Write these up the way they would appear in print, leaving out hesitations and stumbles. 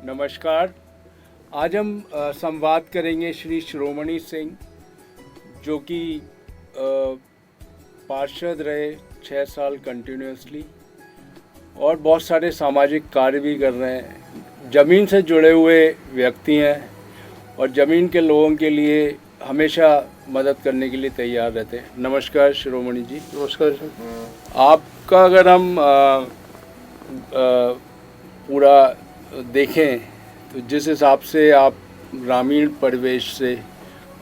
नमस्कार। आज हम संवाद करेंगे श्री शिरोमणि सिंह, जो कि पार्षद रहे 6 साल कंटिन्यूसली और बहुत सारे सामाजिक कार्य भी कर रहे हैं। ज़मीन से जुड़े हुए व्यक्ति हैं और ज़मीन के लोगों के लिए हमेशा मदद करने के लिए तैयार रहते हैं। नमस्कार शिरोमणि जी। नमस्कार सर। आपका अगर हम पूरा देखें तो जिस हिसाब से आप ग्रामीण परिवेश से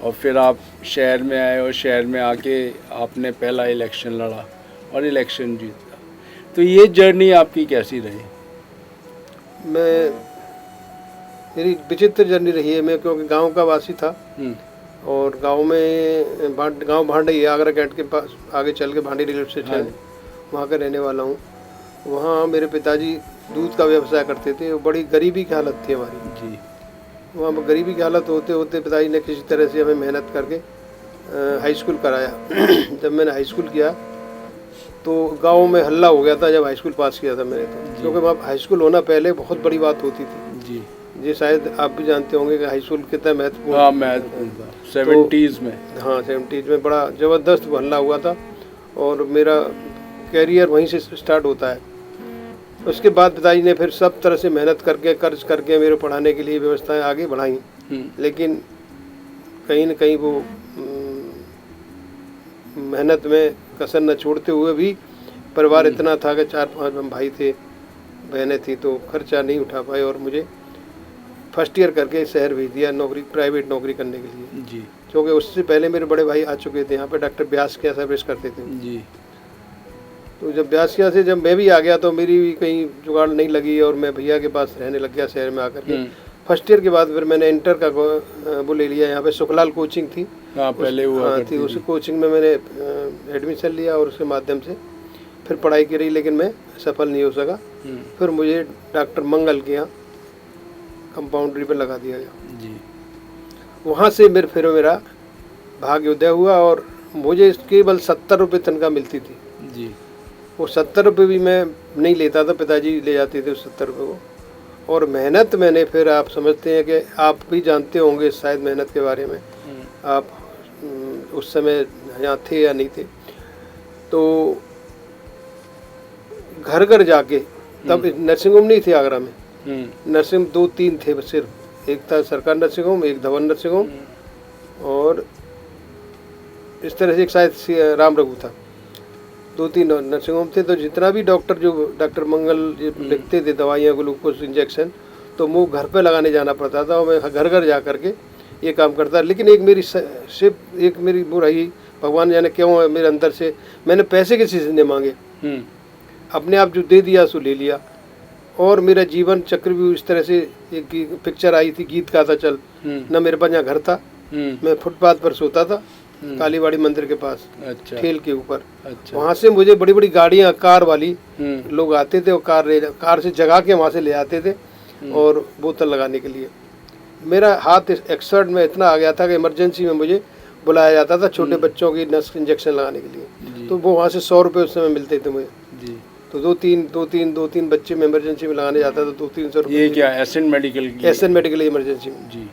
और फिर आप शहर में आए और शहर में आके आपने पहला इलेक्शन लड़ा और इलेक्शन जीता, तो ये जर्नी आपकी कैसी रही? मेरी विचित्र जर्नी रही है। मैं क्योंकि गांव का वासी था और गांव में गांव भांडई आगरा कैंट के पास आगे चल के भांडी रेलवे स्टेशन वहाँ का रहने वाला हूँ। वहाँ मेरे पिताजी दूध का व्यवसाय करते थे। बड़ी गरीबी की हालत थी हमारी जी। वहाँ पर गरीबी की हालत होते होते पिताजी ने किसी तरह से हमें मेहनत करके हाई स्कूल कराया। जब मैंने हाई स्कूल किया तो गांव में हल्ला हो गया था जब हाई स्कूल पास किया था मैंने, तो क्योंकि वहाँ हाई स्कूल होना पहले बहुत बड़ी बात होती थी जी। ये शायद आप भी जानते होंगे कि हाई स्कूल कितना महत्वपूर्ण। हाँ, महत्वपूर्ण था 70s में। हाँ 70s में बड़ा ज़बरदस्त हल्ला हुआ था और मेरा कैरियर वहीं से स्टार्ट होता है। उसके बाद पिताजी ने फिर सब तरह से मेहनत करके कर्ज करके मेरे पढ़ाने के लिए व्यवस्थाएं आगे बढ़ाई, लेकिन कहीं न कहीं वो मेहनत में कसर न छोड़ते हुए भी परिवार इतना था कि 4-5 हम भाई थे, बहनें थी, तो खर्चा नहीं उठा पाए और मुझे फर्स्ट ईयर करके शहर भेज दिया नौकरी, प्राइवेट नौकरी करने के लिए जी। क्योंकि उससे पहले मेरे बड़े भाई आ चुके थे यहाँ पे, डॉक्टर व्यास के सर्विस करते थे जी। तो जब व्यासिया से जब मैं भी आ गया तो मेरी भी कहीं जुगाड़ नहीं लगी और मैं भैया के पास रहने लग गया शहर में आकर के। फर्स्ट ईयर के बाद फिर मैंने इंटर का वो ले लिया। यहाँ पे सुखलाल कोचिंग थी। हाँ, पहले हुआ थी। उस कोचिंग में मैंने एडमिशन लिया और उसके माध्यम से फिर पढ़ाई की रही, लेकिन मैं सफल नहीं हो सका। फिर मुझे डॉक्टर मंगल के यहाँ कंपाउंडरी पर लगा दिया गया जी। वहाँ से मेरा भाग्य उदय हुआ और मुझे केवल 70 रुपये तनख्वाह मिलती थी जी। वो 70 रुपये भी मैं नहीं लेता था, पिताजी ले जाते थे उस 70 रुपये को। और मेहनत मैंने फिर आप समझते हैं कि आप भी जानते होंगे शायद मेहनत के बारे में, आप उस समय यहाँ थे या नहीं थे, तो घर घर जाके, तब नर्सिंग होम नहीं थे आगरा में, नर्सिंग 2-3 थे बस सिर्फ। एक था सरकार नर्सिंग होम, एक धवन नर्सिंग होम और इस तरह से एक शायद राम रघु था। 2-3 नर्सिंग होम थे। तो जितना भी डॉक्टर मंगल लिखते थे दवाइयाँ, ग्लूकोज इंजेक्शन, तो मुँह घर पे लगाने जाना पड़ता था और मैं घर घर जा करके ये काम करता। लेकिन एक मेरी बुराई, भगवान जाने क्यों मेरे अंदर से, मैंने पैसे किसी से नहीं मांगे, अपने आप जो दे दिया सो ले लिया। और मेरा जीवन चक्र भी इस तरह से, एक पिक्चर आई थी गीत गाता चल, न मेरे पास यहाँ घर था, मैं फुटपाथ पर सोता था कालीबाड़ी मंदिर के पास। अच्छा। ठेल के ऊपर। अच्छा। वहाँ से मुझे बड़ी बड़ी गाड़ियाँ, कार वाली लोग आते थे और कार से जगा के वहाँ से ले आते थे और बोतल लगाने के लिए। मेरा हाथ एक्सपर्ट में इतना आ गया था कि इमरजेंसी में मुझे बुलाया जाता था छोटे बच्चों की नस इंजेक्शन लगाने के लिए। तो वो वहाँ से 100 रुपये उस समय मिलते थे मुझे जी। तो दो तीन बच्चे में इमरजेंसी में लगाने जाता था, 200-300 रुपये। ये क्या एसएन मेडिकल इमरजेंसी में जी।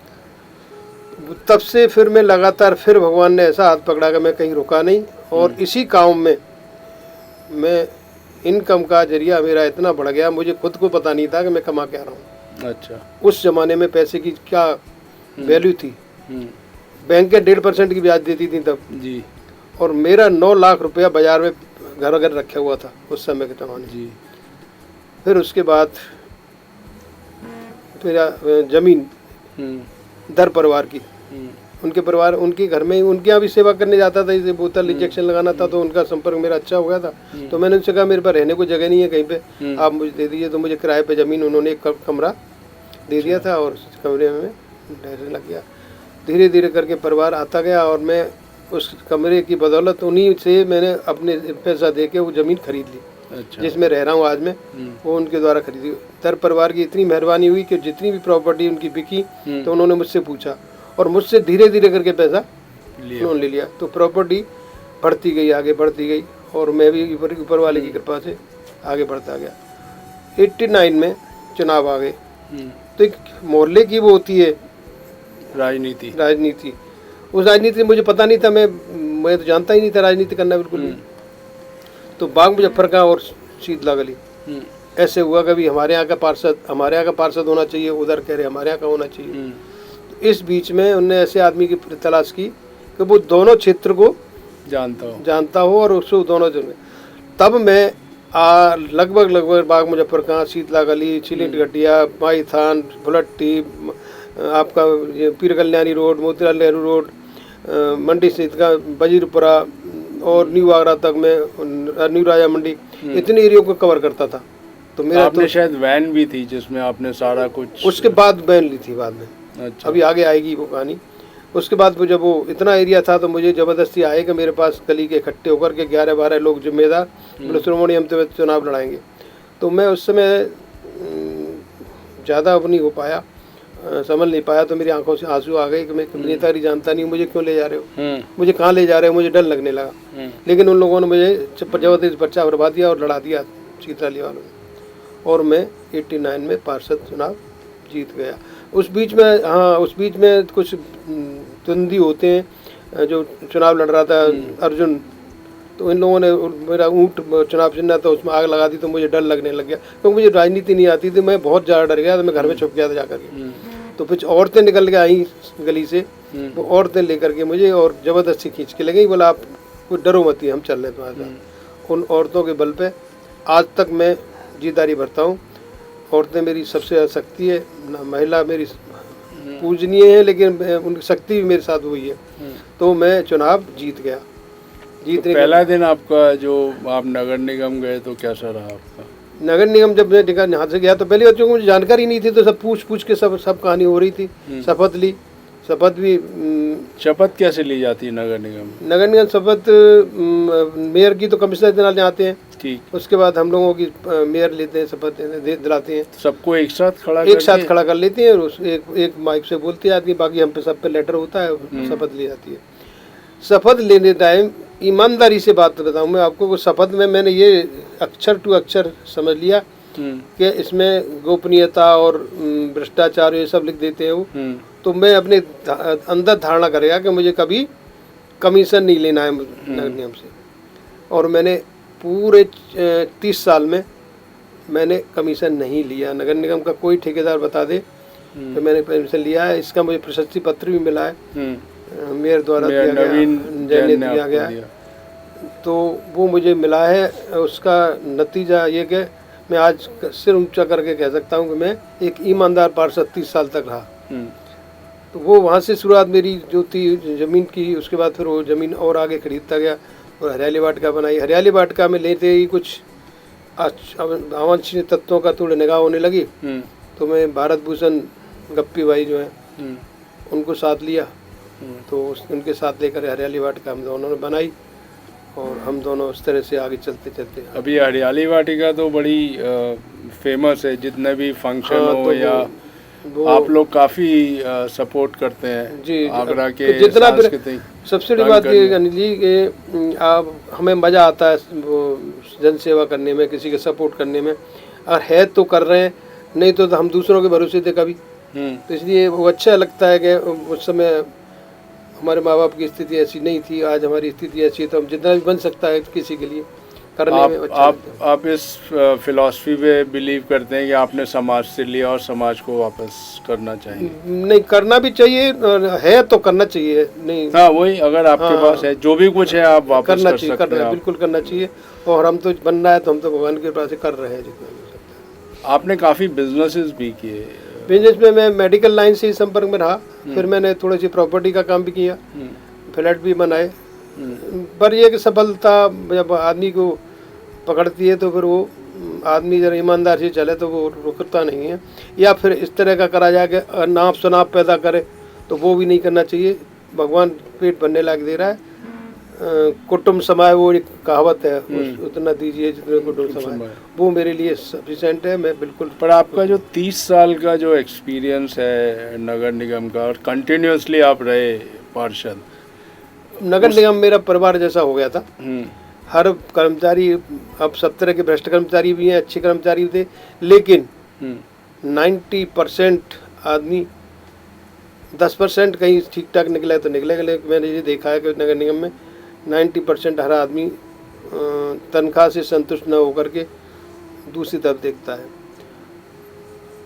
तब से फिर मैं लगातार, फिर भगवान ने ऐसा हाथ पकड़ा कि मैं कहीं रुका नहीं और इसी काम में मैं इनकम का जरिया मेरा इतना बढ़ गया, मुझे खुद को पता नहीं था कि मैं कमा क्या रहा हूँ। अच्छा। उस जमाने में पैसे की क्या वैल्यू थी। बैंक के 1.5% की ब्याज देती थी तब जी। और मेरा 9 लाख रुपया बाजार में घर घर रखा हुआ था उस समय के जमाने जी। फिर उसके बाद मेरा जमीन दर परिवार की, उनके घर में, उनके यहाँ भी सेवा करने जाता था, जैसे बोतल इंजेक्शन लगाना था, तो उनका संपर्क मेरा अच्छा हो गया था। तो मैंने उनसे कहा मेरे पास रहने को जगह नहीं है कहीं पे, आप मुझे दे दीजिए। तो मुझे किराए पे ज़मीन उन्होंने एक कमरा दे दिया था और उस कमरे में ठहरने लग गया। धीरे धीरे करके परिवार आता गया और मैं उस कमरे की बदौलत उन्हीं से मैंने अपने पैसा दे के वो ज़मीन खरीद ली। अच्छा। जिसमें रह रहा हूँ आज मैं, वो उनके द्वारा खरीदी। दर परिवार की इतनी मेहरबानी हुई कि जितनी भी प्रॉपर्टी उनकी बिकी तो उन्होंने मुझसे पूछा और मुझसे धीरे धीरे करके पैसा उन्होंने ले लिया। तो प्रॉपर्टी बढ़ती गई, आगे बढ़ती गई और मैं भी ऊपर वाले की कृपा से आगे बढ़ता गया। 89 में चुनाव आ गए तो एक मोहल्ले की वो होती है राजनीति। उस राजनीति मुझे पता नहीं था, मैं तो जानता ही नहीं था राजनीति करना बिल्कुल भी। तो बाग मुजफ्फर का और शीतला गली ऐसे हुआ, कभी हमारे यहाँ का पार्षद होना चाहिए, उधर कह रहे हमारे यहाँ का होना चाहिए। तो इस बीच में उनने ऐसे आदमी की तलाश की कि वो दोनों क्षेत्र को जानता हो और उसको दोनों जगह। तब मैं लगभग बाग मुजफ्फर खां, शीतला गली, चिलिट घटिया, माई थान, भुलट्टी, आपका ये पीर कल्याणी रोड, मोतीलाल नेहरू रोड, मंडी स्थित का वजीरपुरा और न्यू आगरा तक में, न्यू राजा मंडी, इतने एरिया को कवर करता था। तो मेरा आपने शायद वैन भी थी जिसमें आपने सारा कुछ, उसके बाद वैन ली थी बाद में। अच्छा। अभी आगे आएगी वो कहानी। उसके बाद वो जब वो इतना एरिया था तो मुझे ज़बरदस्ती आए कि मेरे पास गली के इकट्ठे होकर के 11-12 लोग जिम्मेदार बोले श्रोमणी हम तो चुनाव लड़ाएंगे। तो मैं उस समय ज़्यादा नहीं हो पाया, समझ नहीं पाया, तो मेरी आंखों से आंसू आ गए कि मैं नेतागिरी जानता नहीं, मुझे क्यों ले जा रहे हो, मुझे कहाँ ले जा रहे हो, मुझे डर लगने लगा। लेकिन उन लोगों ने मुझे जबरदस्ती पर्चा भरवा दिया और लड़ा दिया शीतला वालों ने, और मैं 89 में पार्षद चुनाव जीत गया। उस बीच में कुछ द्वंद्वी होते हैं, जो चुनाव लड़ रहा था अर्जुन, तो इन लोगों ने मेरा ऊँट चुनाव चिन्ह था, उसमें आग लगा दी, तो मुझे डर लगने लग गया क्योंकि मुझे राजनीति नहीं आती थी। मैं बहुत ज़्यादा डर गया, तो मैं घर में छुप गया था जाकर के। तो कुछ औरतें निकल के आई गली से, वो औरतें लेकर के मुझे और ज़बरदस्ती खींच के ले गई, बोला आप कोई डरो मत, हम चल रहे तुम्हारे साथ। उन औरतों के बल पे आज तक मैं जीदारी भरता हूँ। औरतें मेरी सबसे ज़्यादा शक्ति है, महिला मेरी पूजनीय है, लेकिन उनकी शक्ति भी मेरे साथ हुई है। तो मैं चुनाव जीत गया। तो पहला दिन आपका जो आप नगर निगम गए तो कैसा रहा आपका? नगर निगम जब मैं यहाँ से गया तो पहली बात मुझे जानकारी नहीं थी, तो सब पूछ के सब कहानी हो रही थी। शपथ ली, शपथ भी। शपथ कैसे ली जाती है नगर निगम? नगर निगम शपथ मेयर की तो कमिश्नर दिलाने आते हैं, ठीक। उसके बाद हम लोगों की मेयर लेते हैं, शपथ दिलाते हैं। सबको एक साथ खड़ा कर लेते हैं और एक माइक से बोलते हैं आदमी, बाकी हम पे सब पे लेटर होता है, शपथ ली जाती है। शपथ लेने टाइम ईमानदारी से बात बताऊं मैं आपको, शपथ में मैंने ये अक्षर टू अक्षर समझ लिया कि इसमें गोपनीयता और भ्रष्टाचार ये सब लिख देते हैं वो। तो मैं अपने अंदर धारणा करेगा कि मुझे कभी कमीशन नहीं लेना है नगर निगम से। और मैंने पूरे 30 साल में मैंने कमीशन नहीं लिया। नगर निगम का कोई ठेकेदार बता दे कि मैंने कमीशन लिया है। इसका मुझे प्रशस्ति पत्र भी मिला है, मेयर द्वारा दिया गया है, तो वो मुझे मिला है। उसका नतीजा ये कि मैं आज सिर ऊंचा करके कह सकता हूँ कि मैं एक ईमानदार पार्षद 30 साल तक रहा। तो वो वहाँ से शुरुआत मेरी जो थी ज़मीन की, उसके बाद फिर वो ज़मीन और आगे खरीदता गया और हरियाली वाटिका बनाई। हरियाली वाटिका में लेते ही कुछ अवांछनीय तत्वों का थोड़ी निगाह होने लगी, तो मैं भारत भूषण गप्पी भाई जो हैं उनको साथ लिया, तो उनके साथ लेकर हरियाली वाटिका हम दोनों ने बनाई और हम दोनों उस तरह से आगे चलते अभी हरियाली वाटिका तो बड़ी फेमस है, जितने भी फंक्शन हो तो या आप लोग काफ़ी सपोर्ट करते हैं जी। आगरा के जितना सबसे बड़ी बात ये अनिल जी कि आप हमें मज़ा आता है वो जन सेवा करने में, किसी के सपोर्ट करने में, और है तो कर रहे हैं, नहीं तो हम दूसरों के भरोसे थे कभी। तो इसलिए वो अच्छा लगता है कि उस समय हमारे माँ बाप की स्थिति ऐसी नहीं थी, आज हमारी स्थिति ऐसी है, तो हम जितना भी बन सकता है किसी के लिए करने में अच्छा आप इस फिलॉसफी पे बिलीव करते हैं कि आपने समाज से लिया और समाज को वापस करना चाहिए? नहीं, करना भी चाहिए, है तो करना चाहिए। नहीं, हाँ वही, अगर आपके पास है जो भी कुछ है आप वापस करना चाहिए, बिल्कुल करना चाहिए। और हम तो बनना है तो हम तो भगवान के पास कर रहे हैं जितना हो सकता है। आपने काफ़ी बिजनेसेस भी किए। बिजनेस में मैं मेडिकल लाइन से ही संपर्क में रहा, फिर मैंने थोड़ी सी प्रॉपर्टी का काम भी किया, फ्लैट भी बनाए। पर यह कि सफलता जब आदमी को पकड़ती है तो फिर वो आदमी जरा ईमानदार से चले तो वो रुकता नहीं है, या फिर इस तरह का करा जाए कि नाप शनाप पैदा करे, तो वो भी नहीं करना चाहिए। भगवान पेट भरने लायक दे रहा है, कुटुंब समाए वो एक कहावत है, उतना दीजिए जितने कुटुंब समाए, वो मेरे लिए सफिशिएंट है। मैं बिल्कुल। पर आपका जो 30 साल का जो एक्सपीरियंस है नगर निगम का, और कंटिन्यूसली आप रहे पार्षद, नगर निगम मेरा परिवार जैसा हो गया था। हर कर्मचारी, अब सब तरह के भ्रष्ट कर्मचारी भी हैं, अच्छे कर्मचारी भी थे, लेकिन 90% आदमी, 10% कहीं ठीक ठाक निकला है तो निकलेगा, लेकिन मैंने ये देखा है कि नगर निगम में 90% हर आदमी तनख्वाह से संतुष्ट न होकर के दूसरी तरफ देखता है।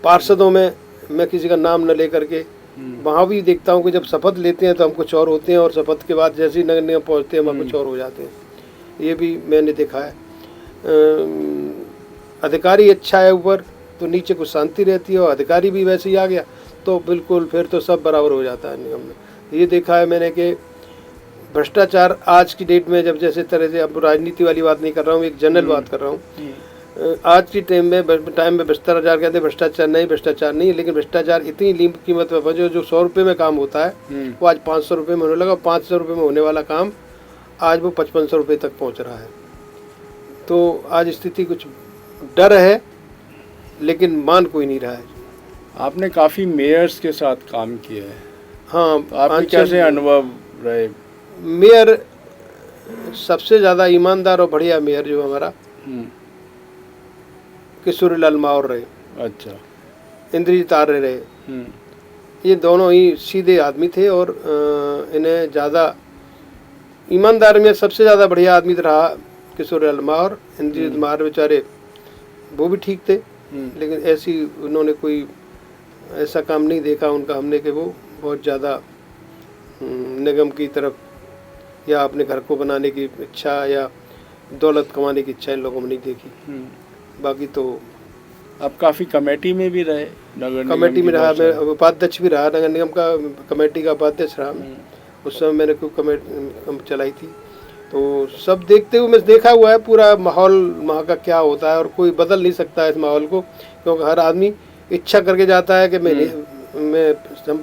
पार्षदों में मैं किसी का नाम न लेकर के वहाँ भी देखता हूँ कि जब शपथ लेते हैं तो हम कुछ और होते हैं, और शपथ के बाद जैसे ही नगर निगम पहुँचते हैं हम कुछ और हो जाते हैं। ये भी मैंने देखा है। अधिकारी अच्छा है ऊपर तो नीचे कुछ शांति रहती है, और अधिकारी भी वैसे ही आ गया तो बिल्कुल फिर तो सब बराबर हो जाता है निगम में। ये देखा है मैंने कि भ्रष्टाचार आज की डेट में, जब जैसे तरह से, अब राजनीति वाली बात नहीं कर रहा हूँ, एक जनरल बात कर रहा हूँ। आज की टाइम में भ्रष्टाचार कहते हैं, भ्रष्टाचार नहीं, लेकिन भ्रष्टाचार इतनी कीमत पर जो 100 रुपये में काम होता है वो आज 500 रुपये में होने लगा। 500 रुपये में होने वाला काम आज वो 5500 रुपये तक पहुँच रहा है। तो आज स्थिति कुछ डर है, लेकिन मान कोई नहीं रहा है। आपने काफ़ी मेयर्स के साथ काम किया है। हाँ, आपके कैसे अनुभव रहे? मेयर सबसे ज़्यादा ईमानदार और बढ़िया मेयर जो हमारा किशोरीलाल मावर रहे। अच्छा। इंद्रजीत आर्य रहे। ये दोनों ही सीधे आदमी थे, और इन्हें ज़्यादा ईमानदार में सबसे ज़्यादा बढ़िया आदमी रहा किशोरीलाल मावर। इंद्रजीत मावर बेचारे वो भी ठीक थे, लेकिन ऐसी उन्होंने कोई ऐसा काम नहीं देखा उनका हमने कि वो बहुत ज़्यादा निगम की तरफ या अपने घर को बनाने की इच्छा या दौलत कमाने की इच्छा इन लोगों में नहीं देखी। बाकी तो आप काफ़ी कमेटी में भी रहे, नगर कमेटी में रहा, मैं उपाध्यक्ष भी रहा, नगर निगम का कमेटी का उपाध्यक्ष रहा। उस समय मैंने कोई कमेटी चलाई थी, तो सब देखते हुए मैं देखा हुआ है पूरा माहौल वहाँ का क्या होता है, और कोई बदल नहीं सकता है इस माहौल को, क्योंकि हर आदमी इच्छा करके जाता है कि मैं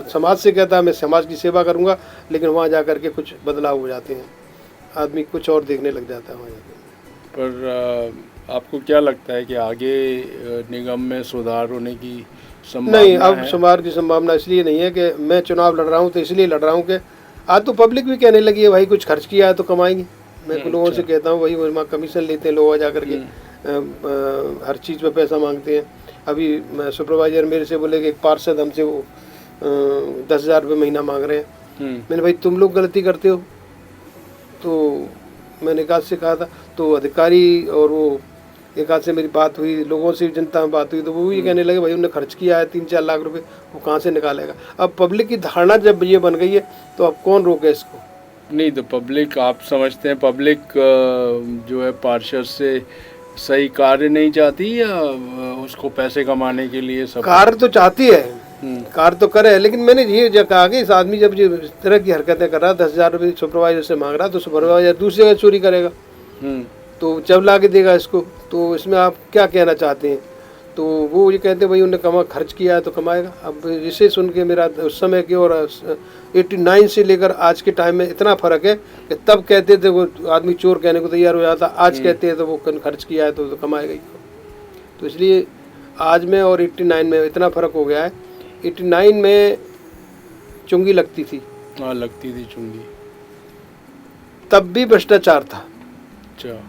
समाज से कहता है मैं समाज की सेवा करूँगा, लेकिन वहाँ जा कर के कुछ बदलाव हो जाते हैं, आदमी कुछ और देखने लग जाता है वहाँ जाकर। पर आपको क्या लगता है कि आगे निगम में सुधार होने की संभावना नहीं, अब सुधार की संभावना इसलिए नहीं है कि मैं चुनाव लड़ रहा हूँ, तो इसलिए लड़ रहा हूँ कि आज तो पब्लिक भी कहने लगी है भाई कुछ खर्च किया है तो कमाएंगे। मैं लोगों से कहता हूँ, वही वहाँ कमीशन लेते हैं लोग जा करके, हर चीज़ पे पैसा मांगते हैं। अभी सुपरवाइजर मेरे से बोले कि एक पार्षद हमसे वो 10,000 रुपये महीना मांग रहे हैं। मैंने भाई तुम लोग गलती करते हो, तो मैंने एक आध से कहा था, तो अधिकारी और वो एक आध से मेरी बात हुई, लोगों से जनता में बात हुई, तो वो भी कहने लगे भाई उन्होंने खर्च किया है 3-4 लाख रुपए, वो कहाँ से निकालेगा। अब पब्लिक की धारणा जब ये बन गई है तो अब कौन रोके इसको। नहीं, तो पब्लिक, आप समझते हैं पब्लिक जो है पार्षद से सही कार्य नहीं चाहती, या उसको पैसे कमाने के लिए सब कार्य तो चाहती है, कार्य तो करे, लेकिन मैंने ये जो कहा कि इस आदमी जब इस तरह की हरकतें कर रहा, 10,000 रुपये सुपरवाइजर से मांग रहा, तो सुपरवाइजर दूसरी जगह चोरी करेगा, तो जब ला के देगा इसको। तो इसमें आप क्या कहना चाहते हैं? तो वो ये कहते भाई उन्होंने खर्च किया है तो कमाएगा। अब इसे सुन के मेरा उस समय की और 89 से लेकर आज के टाइम में इतना फ़र्क है कि तब कहते थे वो आदमी चोर कहने को तैयार हो जाता, आज कहते हैं तो वो खर्च किया है तो कमाएगा ही। तो इसलिए आज में और 89 में इतना फ़र्क हो गया है। 89 में चुंगी लगती थी, हाँ लगती थी चुंगी, तब भी भ्रष्टाचार था। अच्छा,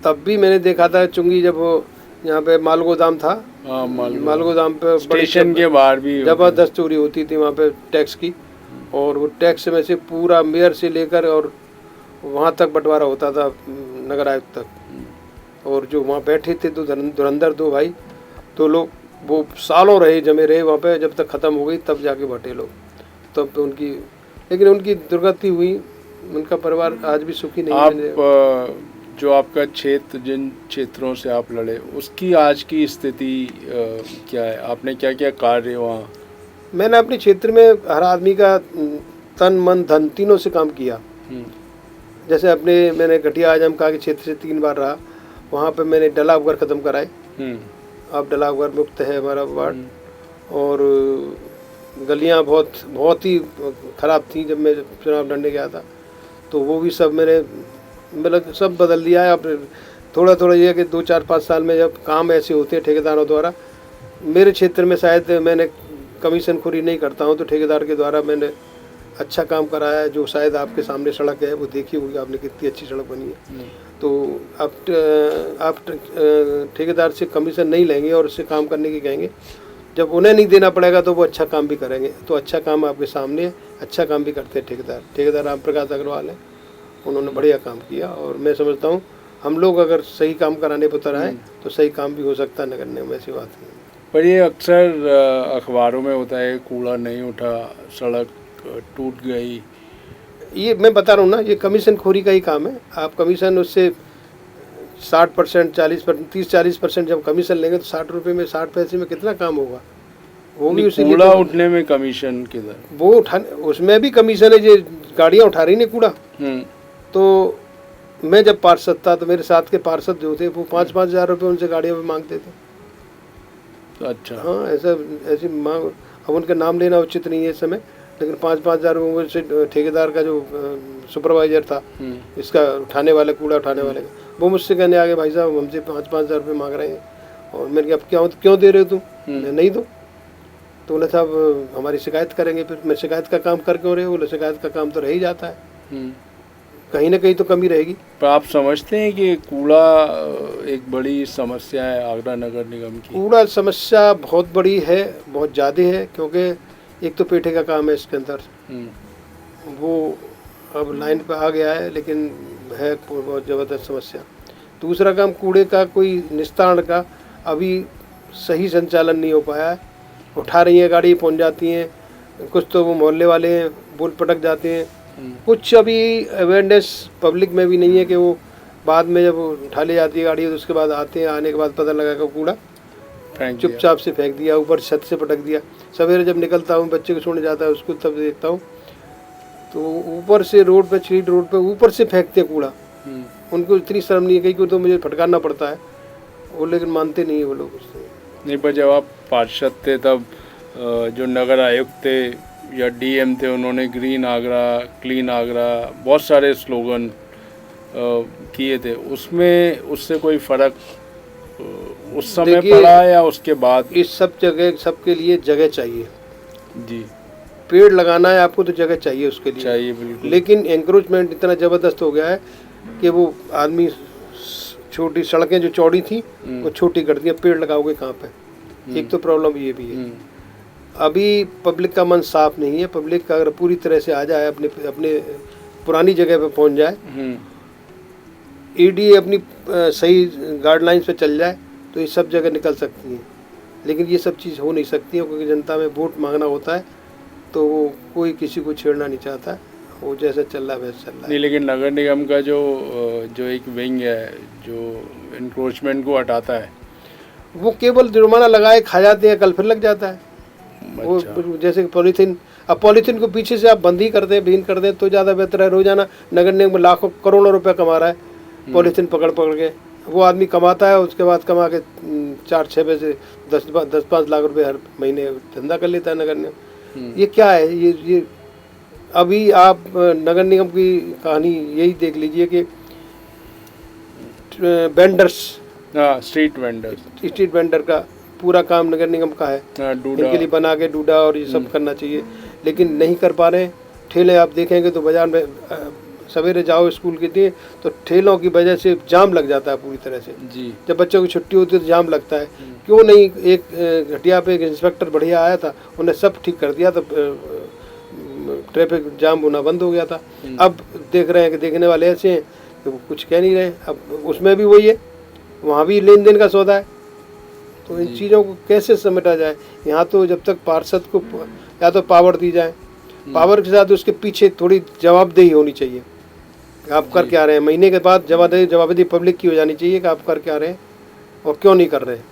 तब भी मैंने देखा था चुंगी, जब वो यहाँ पे मालगोदाम था, मालगोदाम पे स्टेशन के बाहर भी जबरदस्त चोरी होती थी वहाँ पे टैक्स की, और वो टैक्स में से पूरा मेयर से लेकर और वहाँ तक बंटवारा होता था नगर आयुक्त तक। और जो वहाँ बैठे थे तो धुरंधर 2 भाई, तो लोग वो सालों रहे, जमे रहे वहाँ पे, जब तक ख़त्म हो गई तब जाके बटे लोग, तब तो उनकी, लेकिन उनकी दुर्गति हुई, उनका परिवार आज भी सुखी नहीं है। जो आपका क्षेत्र, जिन क्षेत्रों से आप लड़े, उसकी आज की स्थिति क्या है? आपने क्या क्या कार्य वहाँ? मैंने अपने क्षेत्र में हर आदमी का तन मन धन तीनों से काम किया। जैसे अपने मैंने घटिया आजम का क्षेत्र से 3 बार रहा, वहाँ पे मैंने डलावघर ख़त्म कराए। अब डलावघर मुक्त है हमारा वार्ड, और गलियाँ बहुत ही ख़राब थी जब मैं चुनाव लड़ने गया था, तो वो भी सब मैंने मतलब सब बदल दिया है। अब थोड़ा थोड़ा ये है कि 2-4-5 साल में जब काम ऐसे होते हैं ठेकेदारों द्वारा, मेरे क्षेत्र में शायद मैंने कमीशन खोरी नहीं करता हूँ, तो ठेकेदार के द्वारा मैंने अच्छा काम कराया है। जो शायद आपके सामने सड़क है वो देखी होगी आपने, कितनी अच्छी सड़क बनी है। तो आप ठेकेदार से कमीशन नहीं लेंगे और उससे काम करने की कहेंगे, जब उन्हें नहीं देना पड़ेगा तो वो अच्छा काम भी करेंगे। तो अच्छा काम आपके सामने है, अच्छा काम भी करते हैं ठेकेदार राम प्रकाश अग्रवाल है, उन्होंने बढ़िया काम किया। और मैं समझता हूँ हम लोग अगर सही काम कराने पर उतर आए तो सही काम भी हो सकता है नगर निगम में, ऐसी बात नहीं। पर ये अक्सर अखबारों में होता है, कूड़ा नहीं उठा, सड़क टूट गई। ये मैं बता रहा हूँ ना, ये कमीशन खोरी का ही काम है। आप कमीशन उससे 60%, 40%, 30-40% जब कमीशन लेंगे तो 60 रुपये में, 60 पैसे में कितना काम होगा? वो भी उसी कूड़ा उठने में कमीशन किधर? वो उसमें भी कमीशन है, जो गाड़ियाँ उठा रही ना कूड़ा। तो मैं जब पार्षद था तो मेरे साथ के पार्षद जो थे वो 5-5 हज़ार रुपये उनसे गाड़ियों में मांगते थे। तो अच्छा, हाँ, ऐसी मांग, अब उनका नाम लेना उचित नहीं है इस समय, लेकिन 5-5 हज़ार रुपये से ठेकेदार का जो सुपरवाइजर था इसका उठाने वाले, कूड़ा उठाने वाले का, वो मुझसे कहने आ गए, भाई साहब हमसे 5-5 हज़ार रुपये मांग रहे हैं। और मैंने कहा अब क्यों दे रहे हो तुम? मैं नहीं दूँ। तो बोले साहब हमारी शिकायत करेंगे। फिर मैं शिकायत का काम कर क्यों रहे हो? बोले शिकायत का काम तो रह ही जाता है, कहीं ना कहीं तो कमी रहेगी। पर आप समझते हैं कि कूड़ा एक बड़ी समस्या है आगरा नगर निगम की? कूड़ा समस्या बहुत बड़ी है, बहुत ज़्यादा है, क्योंकि एक तो पेठे का काम है इसके अंदर, वो अब लाइन पे आ गया है, लेकिन है बहुत ज़बरदस्त समस्या। दूसरा काम, कूड़े का कोई निस्तारण का अभी सही संचालन नहीं हो पाया है। उठा रही है गाड़ी, पहुंच जाती हैं, कुछ तो वो मोहल्ले वाले हैं बोल पटक जाते हैं, कुछ अभी अवेयरनेस पब्लिक में भी नहीं है कि वो बाद में जब उठा ले जाती है गाड़ी तो उसके बाद आते हैं, आने के बाद पता लगा कि कूड़ा चुपचाप से फेंक दिया, ऊपर छत से पटक दिया। सवेरे जब निकलता हूँ बच्चे को छोड़ने जाता है उसको, तब देखता हूँ तो ऊपर से रोड पे, स्ट्रीट रोड पे ऊपर से फेंकते हैं कूड़ा। उनको इतनी शर्म नहीं है, कहीं को तो मुझे फटकारना पड़ता है वो, लेकिन मानते नहीं है वो लोग। नहीं, पर जब आप पार्षद थे तब जो नगर आयुक्त थे या डीएम थे, उन्होंने ग्रीन आगरा, क्लीन आगरा, बहुत सारे स्लोगन किए थे, उसमें उससे कोई फर्क उस समय पड़ा या उसके बाद? इस सब जगह, सबके लिए जगह चाहिए जी। पेड़ लगाना है आपको तो जगह चाहिए उसके लिए, चाहिए बिल्कुल। लेकिन एंक्रोचमेंट इतना ज़बरदस्त हो गया है कि वो आदमी छोटी सड़कें जो चौड़ी थी वो छोटी कर दी, पेड़ लगाओगे कहाँ पे? एक तो प्रॉब्लम ये भी है। अभी पब्लिक का मन साफ नहीं है। पब्लिक का अगर पूरी तरह से आ जाए, अपने अपने पुरानी जगह पे पहुंच जाए, ईडी अपनी सही गाइडलाइंस पे चल जाए तो ये सब जगह निकल सकती हैं, लेकिन ये सब चीज़ हो नहीं सकती है, क्योंकि जनता में वोट मांगना होता है तो वो कोई किसी को छेड़ना नहीं चाहता, वो जैसा चल रहा है वैसा चल रहा है। नहीं, लेकिन नगर निगम का जो एक विंग है जो इंक्रोचमेंट को हटाता है, वो केवल जुर्माना लगाए खा जाते हैं, कल फिर लग जाता है। अच्छा। वो जैसे पॉलीथीन, अब पॉलीथीन को पीछे से आप बंद ही कर दें, बीन कर दें तो ज़्यादा बेहतर है। रोजाना नगर निगम में लाखों करोड़ों रुपए कमा रहा है पॉलीथीन पकड़ पकड़ के, वो आदमी कमाता है, उसके बाद कमा के 4-6 पैसे 10-5 लाख रुपए हर महीने धंधा कर लेता है नगर निगम। ये क्या है? ये अभी आप नगर निगम की कहानी यही देख लीजिए कि वेंडर्स, स्ट्रीट वेंडर का पूरा काम नगर निगम का है, इनके लिए बना के डूडा और ये सब करना चाहिए, लेकिन नहीं कर पा रहे हैं। ठेले आप देखेंगे तो बाजार में सवेरे जाओ स्कूल के लिए तो ठेलों की वजह से जाम लग जाता है पूरी तरह से जी। जब बच्चों की छुट्टी होती है तो जाम लगता है। क्यों नहीं? एक घटिया पे एक इंस्पेक्टर बढ़िया आया था, उन्हें सब ठीक कर दिया, तो ट्रैफिक जाम होना बंद हो गया था। अब देख रहे हैं कि देखने वाले ऐसे हैं कि वो कुछ कह नहीं रहे। अब उसमें भी वही है, वहाँ भी लेन देन का सौदा है। तो इन चीज़ों को कैसे समेटा जाए? यहाँ तो जब तक पार्षद को या तो पावर दी जाए, पावर के साथ उसके पीछे थोड़ी जवाबदेही होनी चाहिए। आप कर क्या रहे हैं? महीने के बाद जवाबदेही पब्लिक की हो जानी चाहिए कि आप कर क्या रहे हैं और क्यों नहीं कर रहे हैं।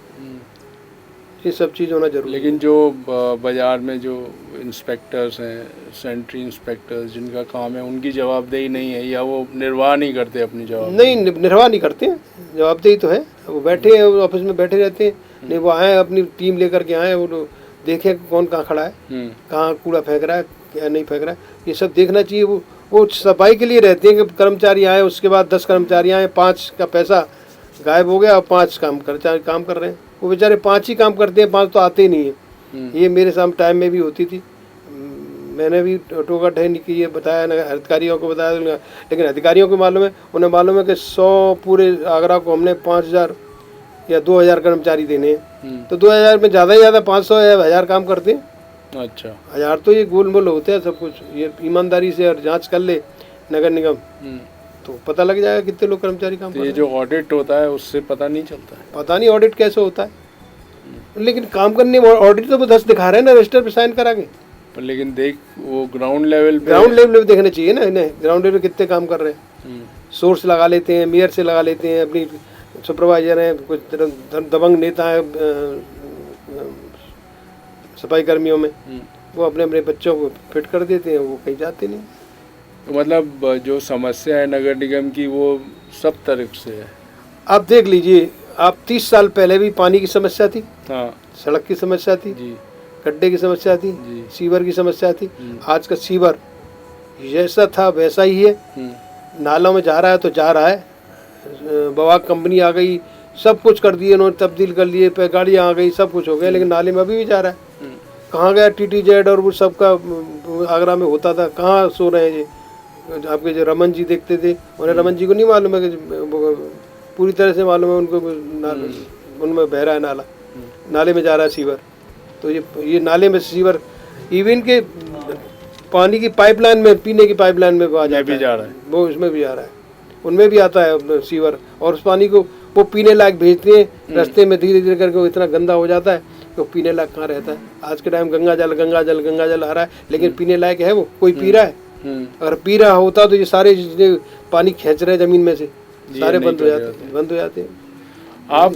ये सब चीज़ होना जरूरी। लेकिन जो बाजार में जो इंस्पेक्टर्स हैं, सेंट्री इंस्पेक्टर्स, जिनका काम है, उनकी जवाबदेही नहीं है या वो निर्वाह नहीं करते अपनी जवाबदेही? नहीं, निर्वाह नहीं करते हैं, जवाबदेही तो है। वो बैठे हैं ऑफिस में बैठे रहते हैं, नहीं वो आए अपनी टीम लेकर के आए, वो देखें कौन कहाँ खड़ा है, कहाँ कूड़ा फेंक रहा है, क्या नहीं फेंक रहा है, ये सब देखना चाहिए। वो सफाई के लिए रहते हैं कि कर्मचारी आए, उसके बाद 10 कर्मचारी आए, 5 का पैसा गायब हो गया और 5 कर्मचारी काम कर रहे हैं। वो बेचारे 5 ही काम करते हैं, 5 तो आते ही नहीं है। ये मेरे सामने टाइम में भी होती थी। मैंने भी टोका ठहनी की, ये बताया ना, अधिकारियों को बताया, लेकिन अधिकारियों को मालूम है, उन्हें मालूम है कि 100 पूरे आगरा को हमने 5000 या 2000 कर्मचारी देने हैं, तो 2000 में ज़्यादा ही ज़्यादा 500 या 1000 काम करते हैं। अच्छा, 1000 तो ये गोल मोल होते हैं सब कुछ। ये ईमानदारी से और जांच कर ले नगर निगम तो पता लग जाएगा कितने लोग कर्मचारी काम तो कर ये रहे हैं। जो ऑडिट होता है उससे पता नहीं चलता है? पता नहीं ऑडिट कैसे होता है, लेकिन काम करने में ऑडिट तो वो 10 दिखा रहे हैं ना रजिस्टर पे साइन करा के। पर लेकिन देख वो ग्राउंड लेवल पे, ग्राउंड लेवल पे देखना चाहिए ना इन्हें, ग्राउंड लेवल पे कितने काम कर रहे हैं। सोर्स लगा लेते हैं, मेयर से लगा लेते हैं, अपनी सुपरवाइजर हैं, कुछ दबंग नेता है सफाई कर्मियों में, वो अपने अपने बच्चों को फिट कर देते हैं, वो कहीं जाते नहीं। तो मतलब जो समस्या है नगर निगम की वो सब तरफ से है। आप देख लीजिए, आप 30 साल पहले भी पानी की समस्या थी, हाँ सड़क की समस्या थी, जी, गड्ढे की समस्या थी, जी। सीवर की समस्या थी। आज का सीवर जैसा था वैसा ही है, नालों में जा रहा है तो जा रहा है। बवाक कंपनी आ गई, सब कुछ कर दिए उन्होंने, तब्दील कर लिए, पे गाड़ियाँ आ गई, सब कुछ हो गया, लेकिन नाले में अभी भी जा रहा है। कहाँ गया TTZ और वो सबका आगरा में होता था, कहाँ सो रहे हैं ये? आपके जो रमन जी देखते थे, उन्हें रमन जी को नहीं मालूम है कि पूरी तरह से मालूम है उनको, उनमें बह रहा है नाला, नाले में जा रहा है सीवर। तो ये नाले में सीवर इवन के पानी की पाइपलाइन में, पीने की पाइपलाइन में वो जा रहा है, वो इसमें भी जा रहा है, उनमें भी आता है सीवर। और उस पानी को वो पीने लायक भेजते हैं, रास्ते में धीरे धीरे करके वो इतना गंदा हो जाता है तो पीने लायक कहाँ रहता है। आज के टाइम गंगा जल आ रहा है, लेकिन पीने लायक है वो? कोई पी रहा है? अगर पी रहा होता तो ये सारे जितने पानी खींच रहे जमीन में से सारे बंद हो जाते हैं। आप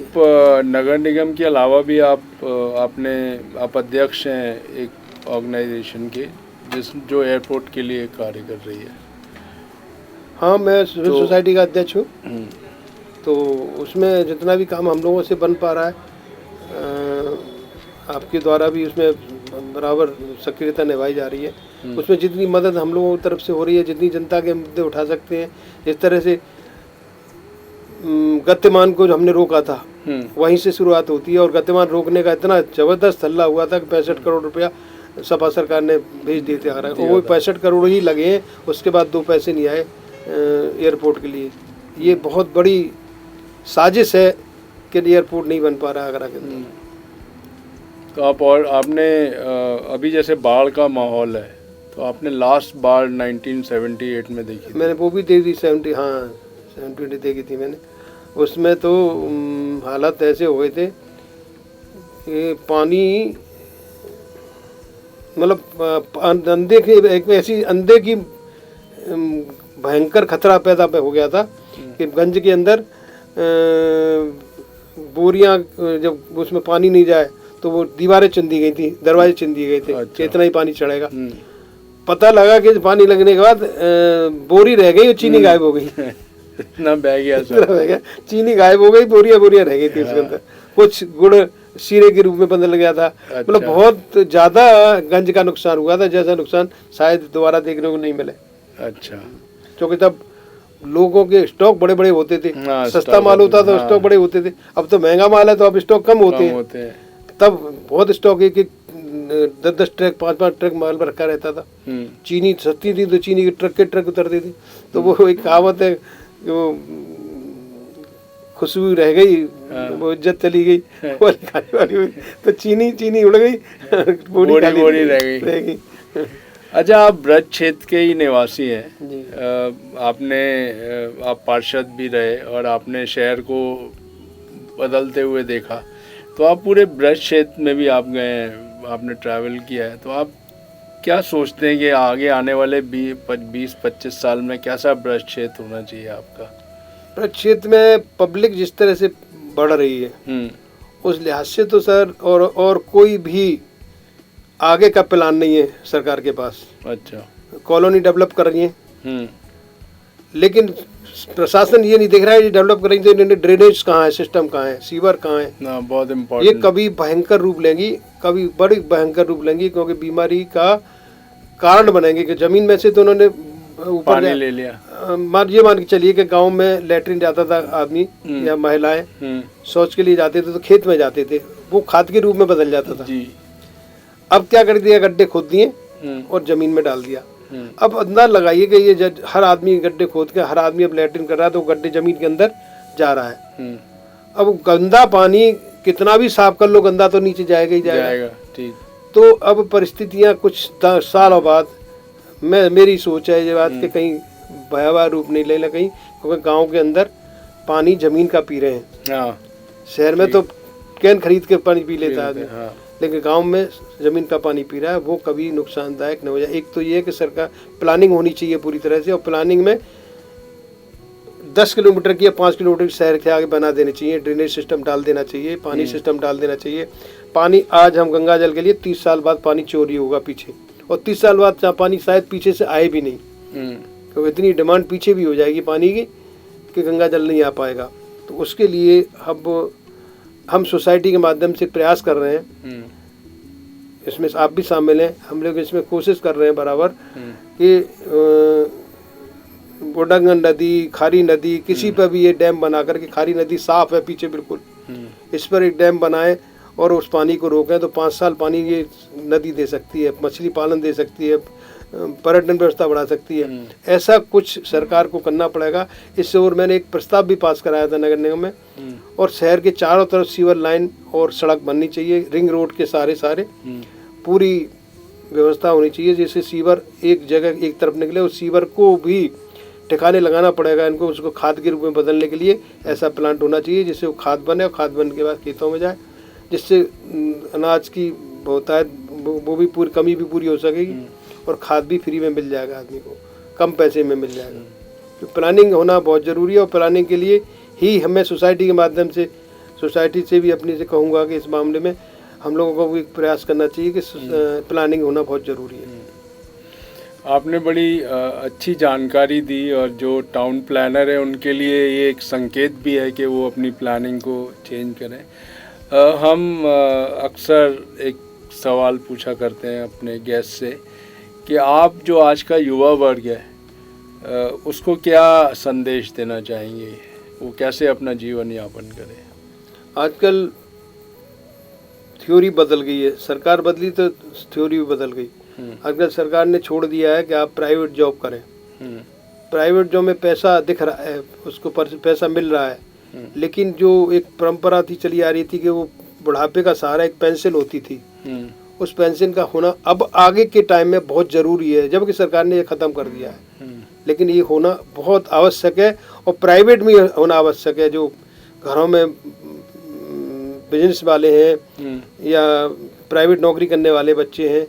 नगर निगम के अलावा भी आप अध्यक्ष हैं एक ऑर्गेनाइजेशन के जो एयरपोर्ट के लिए कार्य कर रही है। हाँ, मैं सिविल सोसाइटी का अध्यक्ष हूँ, तो उसमें जितना भी काम हम लोगों से बन पा रहा है, आपके द्वारा भी उसमें बराबर सक्रियता निभाई जा रही है। उसमें जितनी मदद हम लोगों की तरफ से हो रही है, जितनी जनता के मुद्दे उठा सकते हैं, जिस तरह से गतिमान को जो हमने रोका था वहीं से शुरुआत होती है, और गतिमान रोकने का इतना ज़बरदस्त हल्ला हुआ था कि 65 करोड़ रुपया सपा सरकार ने भेज दिए थे आ रहा है, वो 65 करोड़ ही लगे हैं, उसके बाद 2 पैसे नहीं आए एयरपोर्ट के लिए। ये बहुत बड़ी साजिश है कि एयरपोर्ट नहीं बन पा रहा आगरा के अंदर। तो आपने अभी जैसे बाढ़ का माहौल है, तो आपने लास्ट बाढ़ 1978 में देखी? मैंने वो भी देखी 70 देखी थी मैंने। उसमें तो हालत ऐसे हो गए थे कि पानी मतलब अंधे की एक ऐसी अंधे की भयंकर खतरा पैदा हो गया था कि गंज के अंदर बोरियां जब उसमें पानी नहीं जाए तो वो दीवारें चिंदी गई थी, दरवाजे चिंदी गए थे। अच्छा। इतना ही पानी चढ़ेगा। पता लगा कि पानी लगने के बाद बोरी रह गई और चीनी गायब हो गई। इतना बह गया, चीनी गायब हो गई, बोरियां रह गई थी उसके अंदर। कुछ गुड़ शीरे के रूप में बदल गया था। मतलब बहुत ज्यादा गंज का नुकसान हुआ था, जैसा नुकसान शायद दोबारा देखने को नहीं मिले। अच्छा, क्योंकि तब लोगों के स्टॉक बड़े बड़े होते थे, सस्ता माल होता था, स्टॉक बड़े होते थे। अब तो महंगा माल है तो अब स्टॉक कम होते हैं। तब बहुत स्टॉक, एक 10 ट्रक 5 ट्रक माल पर रखा रहता था। चीनी सस्ती थी तो चीनी के ट्रक उतरते थे। तो वो एक कहावत है कि वो खुशबू रह गई, वो इज्जत चली गई, खाने वाली हुई तो चीनी उड़ गई, बोरी रह गई। अच्छा, आप ब्रज क्षेत्र के ही निवासी हैं, आप पार्षद भी रहे और आपने शहर को बदलते हुए देखा, तो आप पूरे ब्रज क्षेत्र में भी आप गए हैं, आपने ट्रैवल किया है, तो आप क्या सोचते हैं कि आगे आने वाले 20-25 साल में कैसा ब्रज क्षेत्र होना चाहिए आपका? ब्रज क्षेत्र में पब्लिक जिस तरह से बढ़ रही है उस लिहाज से तो सर और कोई भी आगे का प्लान नहीं है सरकार के पास। अच्छा, कॉलोनी डेवलप कर रही है, लेकिन प्रशासन ये नहीं देख रहा है, ये डेवलप कर रही है तो ड्रेनेज कहाँ है, सिस्टम कहाँ है, सीवर कहाँ है। ना, बहुत इम्पोर्टेंट। ये कभी भयंकर रूप लेंगी, कभी बड़ी भयंकर रूप लेंगी, क्योंकि बीमारी का कारण बनेंगे। कि जमीन में से तो उन्होंने ऊपर ले लिया। ये मान के चलिए कि गांव में लैट्रिन जाता था आदमी या महिलाएं शौच के लिए जाते थे तो खेत में जाते थे, वो खाद के रूप में बदल जाता था जी। अब क्या कर दिया, गड्ढे खोद दिए और ज़मीन में डाल दिया। अब अंदाज लगाइए कि ये हर आदमी गड्ढे खोद के हर आदमी अब लैट्रिन कर रहा है तो गड्ढे ज़मीन के अंदर जा रहा है। अब गंदा पानी कितना भी साफ कर लो, गंदा तो नीचे जाएगा ही जाएगा। ठीक। तो अब परिस्थितियाँ कुछ सालों बाद मेरी सोच है ये बात कि कहीं भयावह रूप नहीं लेना कहीं, क्योंकि गांव के अंदर पानी जमीन का पी रहे हैं। शहर में तो कैन खरीद के पानी पी लेता है, लेकिन गांव में जमीन का पानी पी रहा है, वो कभी नुकसानदायक न हो जाए। एक तो ये है कि सरकार प्लानिंग होनी चाहिए पूरी तरह से, और प्लानिंग में 10 किलोमीटर की या 5 किलोमीटर शहर के आगे बना देने चाहिए, ड्रेनेज सिस्टम डाल देना चाहिए, पानी सिस्टम डाल देना चाहिए। पानी आज हम गंगा जल के लिए 30 साल बाद पानी चोरी होगा पीछे, और 30 साल बाद पानी शायद पीछे से आए भी नहीं, क्योंकि इतनी डिमांड पीछे भी हो जाएगी पानी की कि गंगा जल नहीं आ पाएगा। तो उसके लिए अब हम सोसाइटी के माध्यम से प्रयास कर रहे हैं, इसमें आप भी शामिल हैं, हम लोग इसमें कोशिश कर रहे हैं बराबर कि बोडंगन नदी, खारी नदी, किसी पर भी ये डैम बना कर के, खारी नदी साफ है पीछे बिल्कुल, इस पर एक डैम बनाएं और उस पानी को रोकें तो 5 साल पानी ये नदी दे सकती है, मछली पालन दे सकती है, पर्यटन व्यवस्था बढ़ा सकती है। ऐसा कुछ सरकार को करना पड़ेगा। इससे और मैंने एक प्रस्ताव भी पास कराया था नगर निगम में, और शहर के चारों तरफ सीवर लाइन और सड़क बननी चाहिए, रिंग रोड के सारे पूरी व्यवस्था होनी चाहिए, जिससे सीवर एक जगह एक तरफ निकले, और सीवर को भी ठिकाने लगाना पड़ेगा इनको, उसको खाद के रूप में बदलने के लिए ऐसा प्लांट होना चाहिए जिससे वो खाद बने, और खाद बनने के बाद खेतों में जाए, जिससे अनाज की बहुतायत वो भी पूरी कमी भी पूरी हो सकेगी, और खाद भी फ्री में मिल जाएगा आदमी को, कम पैसे में मिल जाएगा। तो प्लानिंग होना बहुत ज़रूरी है, और प्लानिंग के लिए ही हमें सोसाइटी के माध्यम से, सोसाइटी से भी अपने से कहूँगा कि इस मामले में हम लोगों को भी प्रयास करना चाहिए कि प्लानिंग होना बहुत ज़रूरी है। आपने बड़ी अच्छी जानकारी दी, और जो टाउन प्लानर है उनके लिए ये एक संकेत भी है कि वो अपनी प्लानिंग को चेंज करें। हम अक्सर एक सवाल पूछा करते हैं अपने गेस्ट से कि आप जो आज का युवा वर्ग है उसको क्या संदेश देना चाहेंगे, वो कैसे अपना जीवन यापन करे? आजकल थ्योरी बदल गई है, सरकार बदली तो थ्योरी भी बदल गई। आजकल सरकार ने छोड़ दिया है कि आप प्राइवेट जॉब करें, प्राइवेट जॉब में पैसा दिख रहा है, उसको पैसा मिल रहा है, लेकिन जो एक परंपरा थी चली आ रही थी कि वो बुढ़ापे का सहारा एक पेंशन होती थी, उस पेंशन का होना अब आगे के टाइम में बहुत ज़रूरी है, जबकि सरकार ने ये ख़त्म कर दिया है। लेकिन ये होना बहुत आवश्यक है, और प्राइवेट में होना आवश्यक है। जो घरों में बिजनेस वाले हैं या प्राइवेट नौकरी करने वाले बच्चे हैं,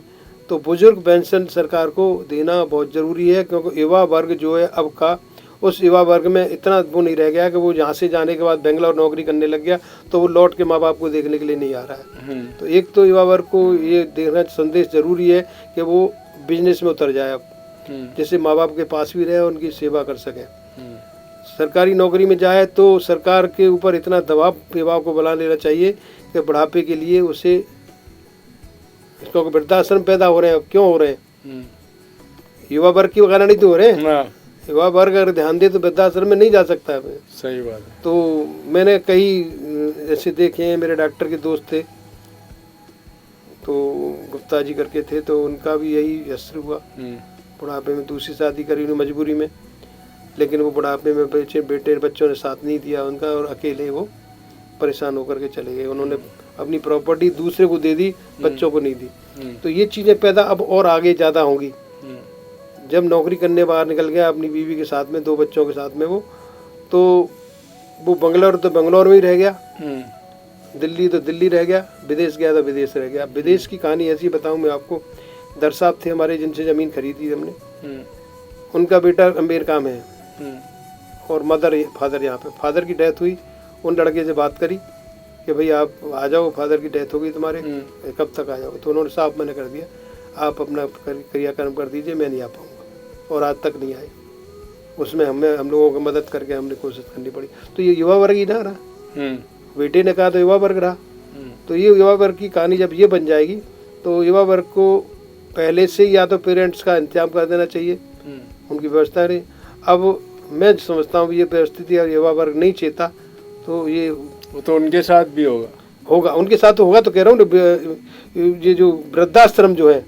तो बुजुर्ग पेंशन सरकार को देना बहुत ज़रूरी है, क्योंकि युवा वर्ग जो है अब का, उस युवा वर्ग में इतना वो नहीं रह गया कि वो यहाँ से जाने के बाद बेंगलोर नौकरी करने लग गया तो वो लौट के माँ बाप को देखने के लिए नहीं आ रहा है। तो एक तो युवा वर्ग को ये देखना संदेश ज़रूरी है कि वो बिजनेस में उतर जाए, अब जैसे माँ बाप के पास भी रहे, उनकी सेवा कर सके। सरकारी नौकरी में जाए तो सरकार के ऊपर इतना दबाव युवाओं को बना लेना चाहिए कि बुढ़ापे के लिए उसे, क्योंकि वृद्धाश्रम पैदा हो रहे हैं, अब क्यों हो रहे हैं, युवा वर्ग की वगैरह नहीं तो हो रहे हैं। युवा वर्ग अगर ध्यान दे तो वृद्धाश्रम में नहीं जा सकता है। सही बात है। तो मैंने कई ऐसे देखे हैं, मेरे डॉक्टर के दोस्त थे, तो गुप्ता जी करके थे, तो उनका भी यही असर हुआ, बुढ़ापे में दूसरी शादी करी उन्हें मजबूरी में, लेकिन वो बुढ़ापे में बेटे बच्चों ने साथ नहीं दिया उनका, और अकेले वो परेशान होकर के चले गए। उन्होंने अपनी प्रॉपर्टी दूसरे को दे दी, बच्चों को नहीं दी। तो ये चीज़ें पैदा अब और आगे ज़्यादा होंगी। जब नौकरी करने बाहर निकल गया अपनी बीवी के साथ में, 2 बच्चों के साथ में, वो बंगलोर तो बंगलोर में ही रह गया, दिल्ली तो दिल्ली रह गया, विदेश गया तो विदेश रह गया। विदेश की कहानी ऐसी बताऊं मैं आपको, दर साहब थे हमारे जिनसे ज़मीन खरीदी हमने, उनका बेटा अमेरिका में है और फादर यहाँ पे। फादर की डेथ हुई, उन लड़के से बात करी कि भाई आप आ जाओ, फादर की डेथ हो गई तुम्हारे, कब तक आ जाओ? तो उन्होंने साफ मैंने कर दिया, आप अपना क्रियाकर्म कर दीजिए, मैं नहीं आ पाऊँगा, और आज तक नहीं आए। उसमें हम लोगों को मदद करके हमने कोशिश करनी पड़ी। तो ये युवा वर्ग ही ना रहा, बेटे ने कहा तो युवा वर्ग रहा। तो ये युवा वर्ग की कहानी जब ये बन जाएगी तो युवा वर्ग को पहले से या तो पेरेंट्स का इंतजाम कर देना चाहिए, उनकी व्यवस्था रही। अब मैं समझता हूँ ये परिस्थिति और युवा वर्ग नहीं चेता तो ये वो तो उनके साथ भी होगा, होगा, उनके साथ होगा तो कह रहा हूँ। ये जो वृद्धाश्रम जो है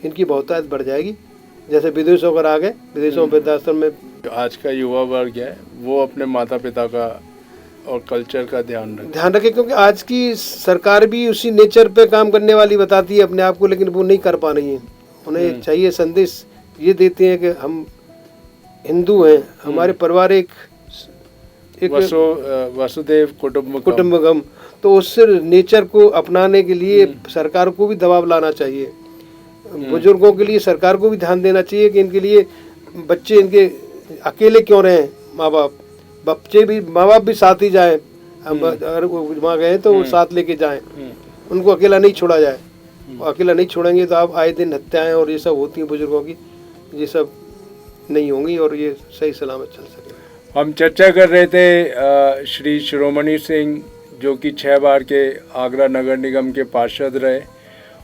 इनकी बहुतायत बढ़ जाएगी, जैसे विदेशों पर आ गए, विदेशों में वृद्धाश्रम में। आज का युवा वर्ग है वो अपने माता पिता का और कल्चर का ध्यान रखे, क्योंकि आज की सरकार भी उसी नेचर पे काम करने वाली बताती है अपने आप को, लेकिन वो नहीं कर पा रही है। उन्हें चाहिए संदेश ये देते हैं कि हम हिंदू हैं, हमारे परिवार एक वसुदेव कुटुंबकम, तो उस नेचर को अपनाने के लिए सरकार को भी दबाव लाना चाहिए। बुजुर्गों के लिए सरकार को भी ध्यान देना चाहिए कि इनके लिए बच्चे इनके अकेले क्यों रहे, माँ बाप भी साथ ही जाएं, अगर वहाँ गए तो वो साथ लेके जाएं, उनको अकेला नहीं छोड़ा जाए। अकेला नहीं छोड़ेंगे तो आप आए दिन हत्याएं और ये सब होती हैं बुजुर्गों की, ये सब नहीं होंगी और ये सही सलामत चल सकेगा। हम चर्चा कर रहे थे श्री शिरोमणि सिंह, जो कि 6 बार के आगरा नगर निगम के पार्षद रहे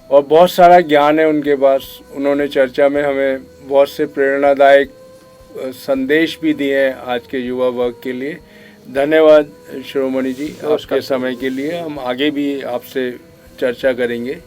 और बहुत सारा ज्ञान है उनके पास। उन्होंने चर्चा में हमें बहुत से प्रेरणादायक संदेश भी दिए हैं आज के युवा वर्ग के लिए। धन्यवाद शिरोमणि जी आपके समय के लिए। हम आगे भी आपसे चर्चा करेंगे।